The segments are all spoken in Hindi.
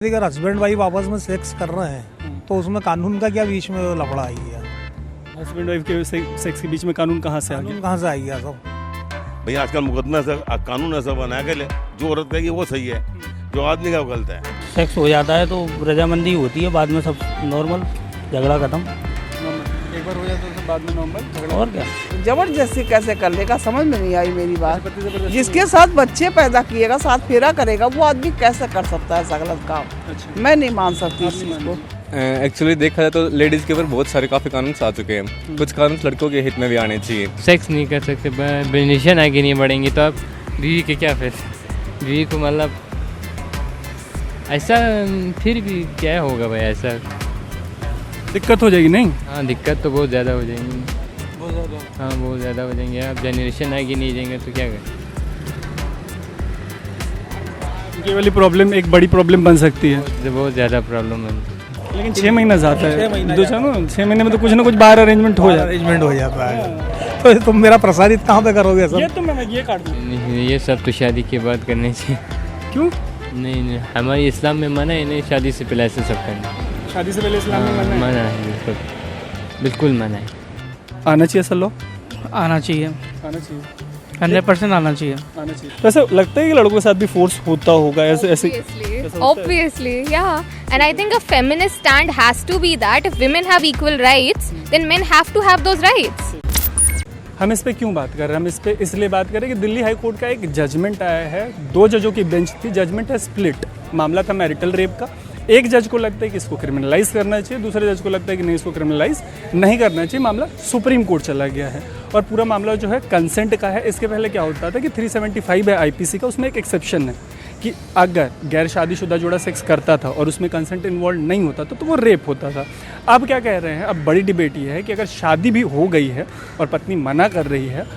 अगर हस्बैंड वाइफ आपस में सेक्स कर रहे हैं तो उसमें कानून का क्या बीच में लफड़ा आई है? हस्बैंड वाइफ के सेक्स के बीच में कानून कहाँ से आ गया? कहाँ से आई है सब? भैया आजकल मुकदमा ऐसा कानून ऐसा बनाया कि जो औरत कहेगी वो सही है, जो आदमी का वो गलत है। सेक्स हो जाता है तो रजामंदी होती है, बाद में सब नॉर्मल, झगड़ा खत्म। एक बार हो जाता है तो बाद में नॉर्मल, और क्या? जबरदस्ती कैसे कर लेगा, समझ में नहीं आई मेरी बात। जिसके साथ बच्चे पैदा किएगा, साथ फेरा करेगा, वो आदमी कैसे कर सकता है ऐसा गलत काम? अच्छा। मैं नहीं मान सकती इस चीज़ को। एक्चुअली देखा जाए तो लेडीज़ के ऊपर बहुत सारे काफ़ी कानून आ चुके हैं। कुछ कानून लड़कों के हित में भी आने चाहिए। सेक्स नहीं कर सकते, बेनिफिशियन आगे नहीं बढ़ेंगी तो आप बीवी के क्या फिर बीवी को मतलब ऐसा फिर भी क्या होगा भाई? ऐसा दिक्कत हो जाएगी नहीं? हाँ, दिक्कत तो बहुत ज़्यादा हो जाएंगी, हाँ बहुत ज़्यादा हो जाएंगे। अब जनरेशन आगे नहीं जाएंगे तो क्या करें? ये वाली प्रॉब्लम एक बड़ी प्रॉब्लम बन सकती है, बहुत ज़्यादा प्रॉब्लम है। लेकिन 6 महीना ज़्यादा है। दो 6 महीने में तो कुछ ना कुछ बाहर अरेंजमेंट हो जाता है। तो तुम मेरा प्रसारित कहाँ पे करोगे सब? ये तो मैं ये काट दूँ। नहीं, ये सब तो शादी के बाद करने चाहिए। क्यों? नहीं, हमारे इस्लाम में मना है नहीं, शादी से पहले ऐसे सब करना। शादी से पहले इस्लाम में मना है? मना है, बिल्कुल मना है। आना चाहिए सर लो, आना चाहिए, आना चाहिए, 100% आना चाहिए। आना चाहिए। वैसे लगता है कि लड़कों के साथ भी फोर्स होता होगा ऐसे ऐसे? Obviously, yeah. And I think a feminist stand has to be that if women have equal rights, then men have to have those rights. हम इस पे क्यों बात कर रहे हैं? हम इस पे इसलिए बात कर रहे हैं कि दिल्ली हाई कोर्ट का एक जजमेंट आया है। 2 जजों की बेंच थी, जजमेंट है स्प्लिट। मामला था मैरिटल रेप का। एक जज को लगता है कि इसको क्रिमिनलाइज करना चाहिए, दूसरे जज को लगता है कि नहीं, इसको क्रिमिनलाइज नहीं करना चाहिए। मामला सुप्रीम कोर्ट चला गया है और पूरा मामला जो है कंसेंट का है। इसके पहले क्या होता था कि 375 है आईपीसी का, उसमें एक एक्सेप्शन है कि अगर गैर शादीशुदा जोड़ा सेक्स करता था और उसमें कंसेंट इन्वॉल्व नहीं होता था तो वो रेप होता था। अब क्या कह रहे हैं, अब बड़ी डिबेट ये है कि अगर शादी भी हो गई है और पत्नी मना कर रही है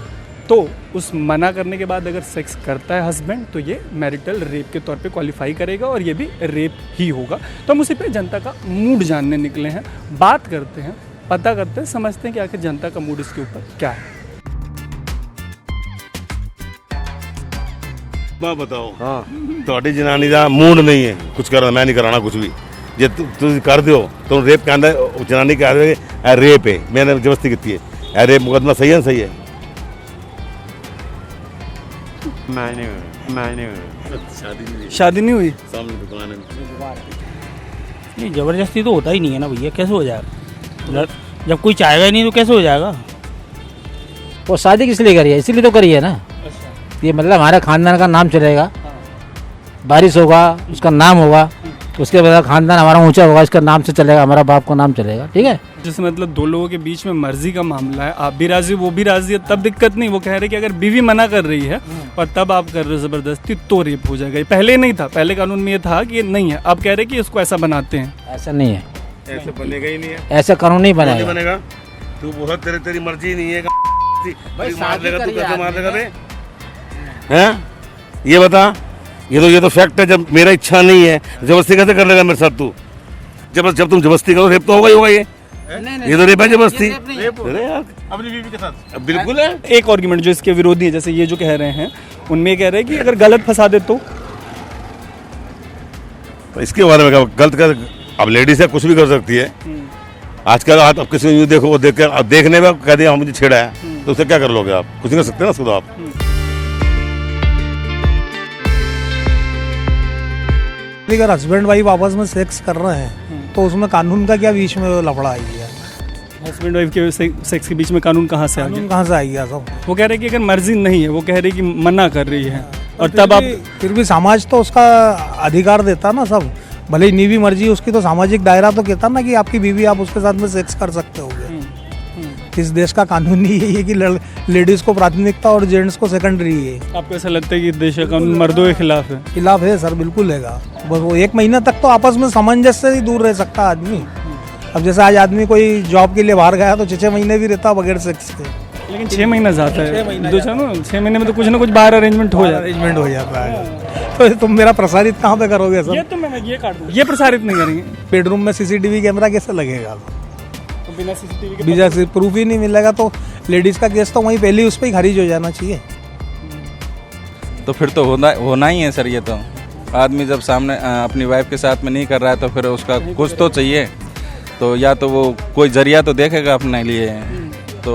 तो उस मना करने के बाद अगर सेक्स करता है हस्बैंड तो ये मैरिटल रेप के तौर पे क्वालिफाई करेगा और ये भी रेप ही होगा। तो हम उसी पे जनता का मूड जानने निकले हैं, बात करते हैं, पता करते हैं, समझते हैं कि आखिर जनता का मूड इसके ऊपर क्या है। मैं बताओ, हाँ थोड़ी जनानी का मूड नहीं है कुछ करना, मैं नहीं कराना कुछ भी। जे तुम कर दो तो रेप के अंदर जनानी कह रहे रेप है, मैंने जबरदस्ती की है, रेप मुकदमा सही है ना? सही है। शादी नहीं हुई? सामने दुकान है। नहीं, ज़बरदस्ती तो होता ही नहीं है ना भैया, कैसे हो जाएगा? जब कोई चाहेगा ही नहीं तो कैसे हो जाएगा? वो शादी किस लिए करी है? इसीलिए तो करी है ना। ये मतलब हमारे खानदान का नाम चलेगा, बारिश होगा उसका नाम होगा, उसके बाद खानदान हमारा ऊंचा होगा, इसका नाम से चलेगा, हमारा बाप का नाम चलेगा। ठीक है, जैसे मतलब 2 लोगों के बीच में मर्जी का मामला है, आप भी राजी वो भी राजी है, तब दिक्कत नहीं। वो कह रहे कि अगर बीवी मना कर रही है और तब आप कर रहे हो जबरदस्ती तो रेप हो जाएगा। पहले नहीं था, पहले कानून में ये था कि ये नहीं है। आप कह रहे कि इसको ऐसा बनाते हैं। ऐसा नहीं है, ऐसे बनेगा ही नहीं है, ऐसा कानून नहीं बनेगा। बनेगा। तू बहुत तेरी मर्जी नहीं है, मार लेगा तू, कैसे मार लेगा बे? हैं? ये बता, ये तो फैक्ट है। जब मेरा इच्छा नहीं है, जबरदस्ती कैसे कर लेगा मेरे साथ तू? जब तुम जबरदस्ती करो रेप तो होगा ही होगा। ये तो रेप है, जबरदस्ती। अरे यार, अपनी बीवी के साथ बिल्कुल है। एक आर्गुमेंट जो इसके विरोधी है, जैसे ये जो कह रहे हैं, उनमें कह रहे हैं कि अगर गलत फंसा दे तो इसके बारे में गलत कर, अब लेडीज है कुछ भी कर सकती है आजकल। आप किसी को देखो, वो देख कर अब देखने में कह दिया मुझे छेड़ा है तो उसे क्या कर लोगे? आप कुछ नहीं कर सकते ना उसको। तो आप अगर हस्बैंड वाइफ आपस में सेक्स कर रहे हैं तो उसमें कानून का क्या बीच में लफड़ा आई है? हस्बैंड वाइफ के सेक्स के बीच में कानून कहाँ से आ गया? कहाँ से आई है सब? वो कह रहे कि अगर मर्जी नहीं है, वो कह रहे कि मना कर रही है और तब आप फिर भी समाज तो उसका अधिकार देता ना सब। भले ही नहीं भी मर्जी उसकी, तो सामाजिक दायरा तो कहता ना कि आपकी बीवी, आप उसके साथ में सेक्स कर सकते होगे। इस देश का कानून ही यही है कि लेडीज को प्राथमिकता और जेंट्स को सेकेंडरी है। आपको ऐसा लगता है कि देश का कानून मर्दों के खिलाफ है? खिलाफ है सर, बिल्कुल है। बस वो 1 महीने तक तो आपस में सामंजस्य से ही दूर रह सकता आदमी। अब जैसे आज आदमी कोई जॉब के लिए बाहर गया तो 6 महीने भी रहता बगैर सेक्स के। लेकिन 6 महीना ज़्यादा है। 6 महीने में तो कुछ ना कुछ बाहर अरेंजमेंट हो जाता है। तो तुम मेरा प्रसारित कहाँ पे करोगे सर? ये तो मैं ये काट दूँ, ये प्रसारित नहीं करेंगे। बेडरूम में CCTV कैमरा कैसे लगेगा? तो बिना CCTV के बिना प्रूफ ही नहीं मिलेगा तो लेडीज का केस तो वहीं पहले उस पर ही खारिज हो जाना चाहिए। तो फिर तो होना ही है सर। ये तो आदमी जब सामने अपनी वाइफ के साथ में नहीं कर रहा है तो फिर उसका कुछ तो चाहिए, तो या तो वो कोई जरिया तो देखेगा अपने लिए, तो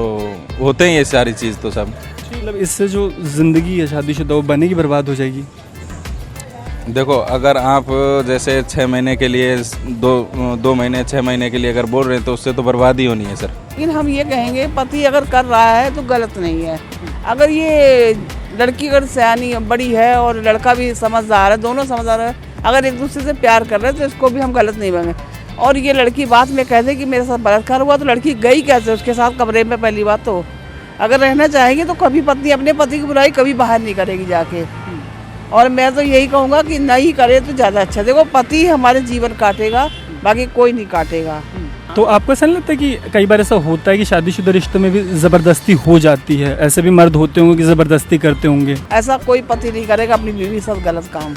होते हैं ये सारी चीज़ तो सब। मतलब इससे जो ज़िंदगी है शादीशुदा वो बनेगी, बर्बाद हो जाएगी। देखो अगर आप जैसे 6 महीने के लिए 2 महीने 6 महीने के लिए अगर बोल रहे हैं तो उससे तो बर्बादी होनी है सर। लेकिन हम ये कहेंगे पति अगर कर रहा है तो गलत नहीं है। अगर ये लड़की अगर सयानी बड़ी है और लड़का भी समझदार है, दोनों समझदार है, अगर एक दूसरे से प्यार कर रहे हैं तो इसको भी हम गलत नहीं मानेंगे। और ये लड़की बात में कहते कि मेरे साथ बलात्कार हुआ, तो लड़की गई कैसे उसके साथ कमरे में? पहली बात तो अगर रहना चाहेगी तो कभी पत्नी अपने पति की बुराई कभी बाहर नहीं करेगी जाके। और मैं तो यही कहूँगा कि नहीं करे तो ज़्यादा अच्छा। देखो पति हमारे जीवन काटेगा, बाकी कोई नहीं काटेगा। तो आपको ऐसा नहीं लगता कि कई बार ऐसा होता है कि शादीशुदा रिश्तों में भी ज़बरदस्ती हो जाती है? ऐसे भी मर्द होते होंगे कि ज़बरदस्ती करते होंगे। ऐसा कोई पति नहीं करेगा अपनी बीवी साथ गलत काम।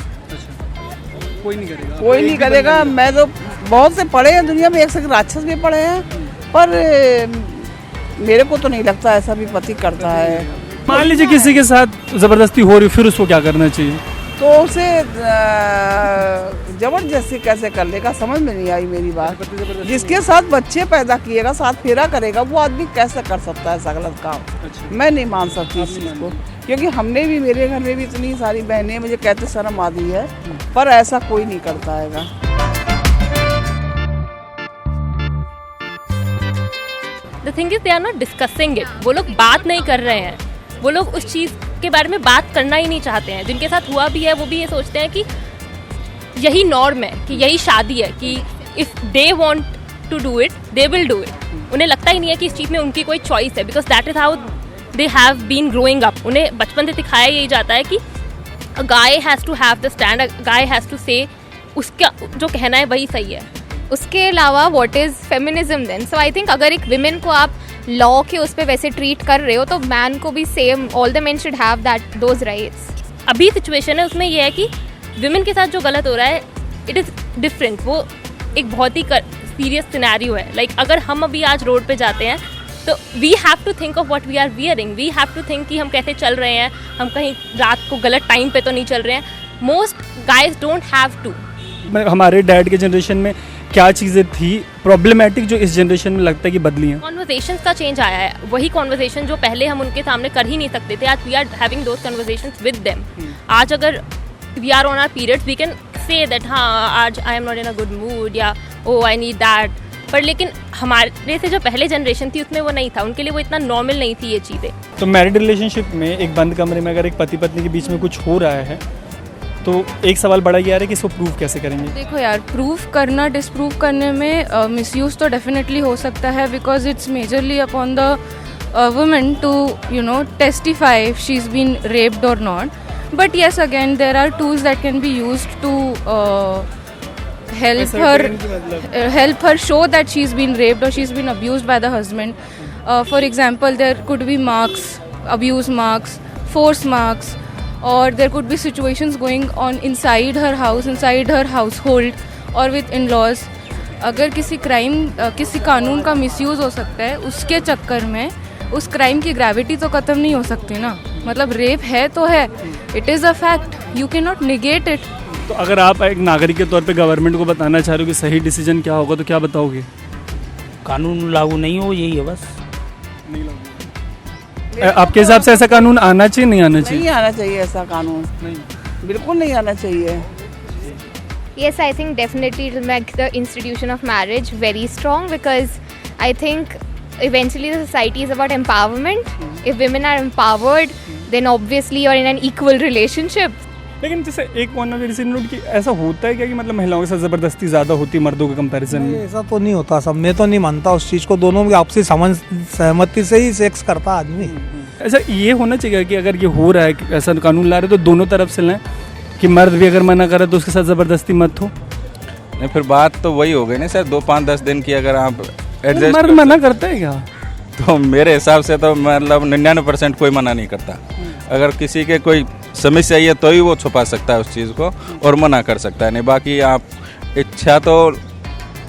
कोई नहीं करेगा, कोई नहीं करेगा। मैं तो बहुत से पढ़े हैं दुनिया में, एक से राक्षस भी पढ़े हैं, पर मेरे को तो नहीं लगता ऐसा भी पति करता है। मान लीजिए किसी के साथ ज़बरदस्ती हो रही, फिर उसको क्या करना चाहिए? तो उसे जबरदस्ती कैसे कर लेगा, समझ में नहीं आई मेरी बात। जिसके साथ बच्चे पैदा किएगा, साथ फेरा करेगा, वो आदमी कैसे कर सकता है ऐसा गलत काम? मैं नहीं मान सकती इस चीज़ को, क्योंकि हमने भी, मेरे घर में भी इतनी सारी बहनें, मुझे कहते शर्म आती है, पर ऐसा कोई नहीं करता हैगा। The thing is they are not discussing it. वो लोग बात नहीं कर रहे हैं, वो लोग उस चीज़ के बारे में बात करना ही नहीं चाहते हैं। जिनके साथ हुआ भी है वो भी ये सोचते हैं कि यही नॉर्म है, कि यही शादी है, कि if they want to do it they will do it. उन्हें लगता ही नहीं है कि इस चीज़ में उनकी कोई चॉइस है, because that is how they have been growing up. उन्हें बचपन से सिखाया यही जाता है कि a guy has to have the stand, a guy has to say, उसका जो कहना है वही सही है। उसके अलावा what is feminism then? So I think अगर एक विमेन को आप लॉ के उस पर वैसे ट्रीट कर रहे हो तो मैन को भी same, all the main should have that those rights. अभी सिचुएशन है उसमें यह है कि विमेन के साथ जो गलत हो रहा है इट इज़ डिफरेंट। वो एक बहुत ही सीरियस सिनेरियो है। लाइक अगर हम अभी आज रोड पे जाते हैं तो we have to think of what we are wearing, we have to think कि हम कैसे चल रहे हैं, हम कहीं रात को गलत टाइम पे तो नहीं चल रहे हैं। Most guys don't have to. हमारे डैड के जनरेशन में क्या चीज़ें थी प्रॉब्लमेटिक जो इस जनरेशन में लगता है कि बदली हैं? कॉन्वर्जेशंस का चेंज आया है। वही कॉन्वर्जेशन जो पहले हम उनके सामने कर ही नहीं सकते थे, आज we are having those conversations with them. आज अगर we are on our periods we can say that हाँ आज I am not in a good mood या ओ आई नीड दैट, पर लेकिन हमारे से जो पहले जनरेशन थी उसमें वो नहीं था, उनके लिए वो इतना नॉर्मल नहीं थी ये चीज़ें। तो मैरिड रिलेशनशिप में एक बंद कमरे में अगर एक पति पत्नी के बीच में कुछ हो रहा है तो एक सवाल बड़ा ये आ रहा है कि इसको प्रूव कैसे करेंगे? देखो यार, प्रूफ करना डिसप्रूव करने में मिसयूज़ तो डेफिनेटली हो सकता है, because it's majorly upon the women to you know testify if she is been raped और not. But yes again there are tools that can be used to help her show that she's been raped or she's been abused by the husband. For example, there could be marks, abuse marks, force marks, or there could be situations going on inside her house, inside her household or with in-laws. अगर किसी क्राइम, किसी कानून का मिसयूज़ हो सकता है, उसके चक्कर में उस क्राइम की ग्रेविटी तो ख़त्म नहीं हो सकती ना। मतलब रेप है तो है, it is a fact, you can not negate it. तो अगर आप एक नागरिक के तौर पे गवर्नमेंट को बताना चाह रहे हो कि सही डिसीजन क्या होगा तो क्या बताओगे? कानून लागू नहीं हो, यही है बस। आपके हिसाब से ऐसा कानून आना चाहिए नहीं आना चाहिए? नहीं आना चाहिए ऐसा कानून, नहीं, बिल्कुल नहीं आना चाहिए। Yes, I think definitely it will make the institution of marriage very strong because I think eventually the society is about empowerment. If women are empowered, then obviously you're in an equal relationship. लेकिन जैसे एक पॉइंट ऑफ व्यू नोट कि ऐसा होता है क्या कि मतलब महिलाओं के साथ ज़बरदस्ती ज़्यादा होती है मर्दों के कंपैरिजन में? ऐसा तो नहीं होता सब, मैं तो नहीं मानता उस चीज़ को। दोनों की आपसी सहमति से ही सेक्स करता आदमी। ऐसा ये होना चाहिए कि अगर ये हो रहा है कि ऐसा कानून ला रहे तो दोनों तरफ से लाएं कि मर्द भी अगर मना करे तो उसके साथ ज़बरदस्ती मत हो। नहीं, फिर बात तो वही हो गई ना सर, 2-5-10 दिन की अगर आप एडजस्ट। मर्द मना करता है क्या? तो मेरे हिसाब से तो मतलब 99% कोई मना नहीं करता। अगर किसी के कोई समस्या है तो ही वो छुपा सकता है उस चीज़ को और मना कर सकता है, नहीं बाकी आप इच्छा तो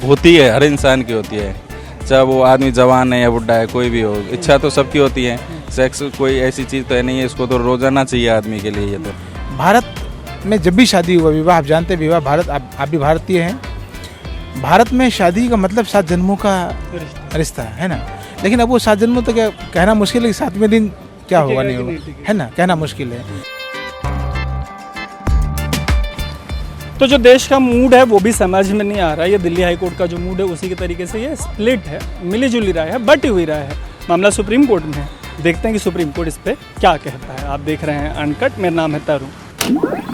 होती है, हर इंसान की होती है, चाहे वो आदमी जवान है या बुढ़ा है, कोई भी हो, इच्छा तो सबकी होती है। सेक्स कोई ऐसी चीज़ तो है नहीं है, इसको तो रोजाना चाहिए आदमी के लिए। ये तो भारत में जब भी शादी हुआ, विवाह, आप जानते हैं विवाह भारत, आप भी भारतीय हैं, भारत में शादी का मतलब 7 जन्मों का रिश्ता है ना। लेकिन अब वो 7 जन्मों तो क्या कहना मुश्किल है, 7वें दिन क्या होगा नहीं होगा, है ना, कहना मुश्किल है। तो जो देश का मूड है वो भी समझ में नहीं आ रहा है। ये दिल्ली हाई कोर्ट का जो मूड है उसी के तरीके से ये स्प्लिट है, मिली जुली राय है, बटी हुई राय है। मामला सुप्रीम कोर्ट में है, देखते हैं कि सुप्रीम कोर्ट इस पर क्या कहता है। आप देख रहे हैं अनकट, मेरा नाम है तरुण।